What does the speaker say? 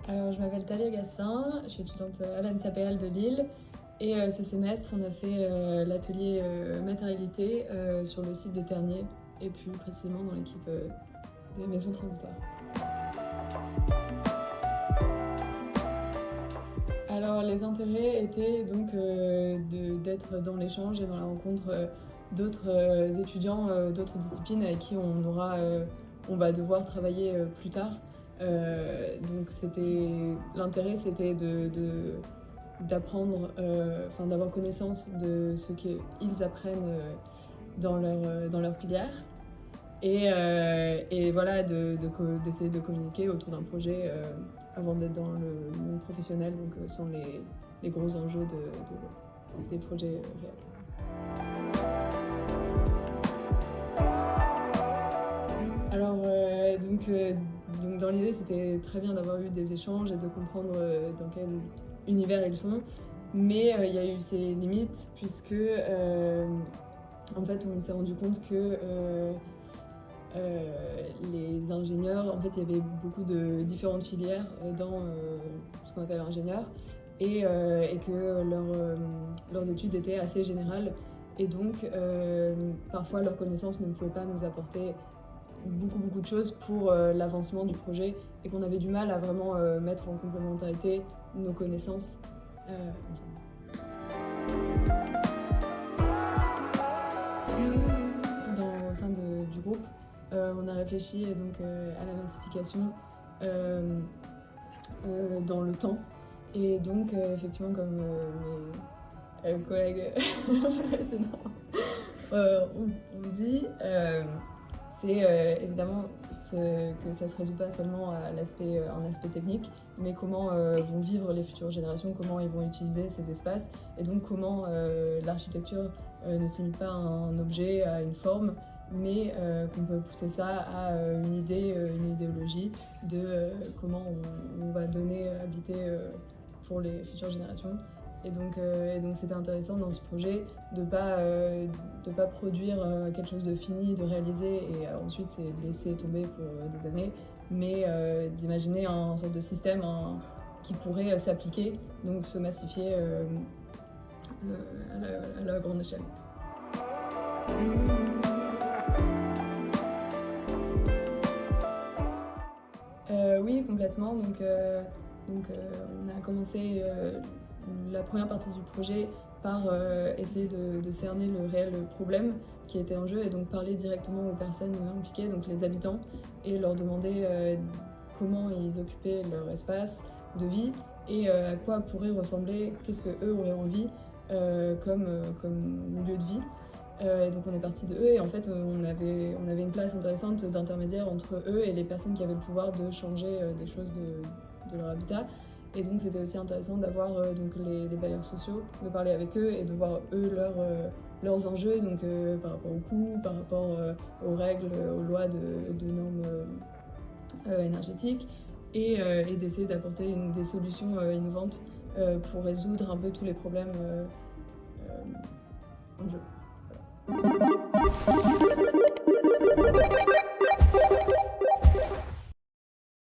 Alors, je m'appelle Thalia Gassin, je suis étudiante à l'ENSAPL de Lille et ce semestre, on a fait l'atelier matérialité sur le site de Tergnier et plus précisément dans l'équipe des maisons transitoires. Alors, les intérêts étaient donc d'être dans l'échange et dans la rencontre d'autres étudiants, d'autres disciplines avec qui on va devoir travailler plus tard. Donc l'intérêt c'était d'apprendre, d'avoir connaissance de ce qu'ils apprennent dans leur filière et voilà d'essayer de communiquer autour d'un projet avant d'être dans le monde professionnel, donc sans les gros enjeux des projets réels. Alors, donc dans l'idée, c'était très bien d'avoir eu des échanges et de comprendre dans quel univers ils sont, mais il y a eu ses limites puisque en fait, on s'est rendu compte que les ingénieurs, en fait, il y avait beaucoup de différentes filières dans ce qu'on appelle ingénieur et que leurs études étaient assez générales et donc parfois leurs connaissances ne pouvaient pas nous apporter beaucoup de choses pour l'avancement du projet et qu'on avait du mal à vraiment mettre en complémentarité nos connaissances ensemble. Au sein du groupe, on a réfléchi donc, à la massification dans le temps et donc effectivement comme mes collègues précédents on dit c'est évidemment que ça ne se résout pas seulement à un aspect technique, mais comment vont vivre les futures générations, comment ils vont utiliser ces espaces, et donc comment l'architecture ne se limite pas à un objet, à une forme, mais qu'on peut pousser ça à une idée, une idéologie de comment on va donner habiter pour les futures générations. Et donc c'était intéressant dans ce projet de pas produire quelque chose de fini, de réalisé et ensuite c'est laisser tomber pour des années, mais d'imaginer un sorte de système qui pourrait s'appliquer, donc se massifier à la grande échelle. Oui, complètement. Donc on a commencé la première partie du projet par essayer de cerner le réel problème qui était en jeu et donc parler directement aux personnes impliquées, donc les habitants, et leur demander comment ils occupaient leur espace de vie et à quoi pourrait ressembler, qu'est-ce qu'eux auraient envie comme lieu de vie. Et donc on est parti de eux et en fait on avait une place intéressante d'intermédiaire entre eux et les personnes qui avaient le pouvoir de changer des choses de leur habitat. Et donc c'était aussi intéressant d'avoir donc les bailleurs sociaux, de parler avec eux et de voir eux leurs enjeux, donc par rapport aux coûts, par rapport aux règles, aux lois de normes énergétiques et d'essayer d'apporter des solutions innovantes pour résoudre un peu tous les problèmes en jeu. Voilà.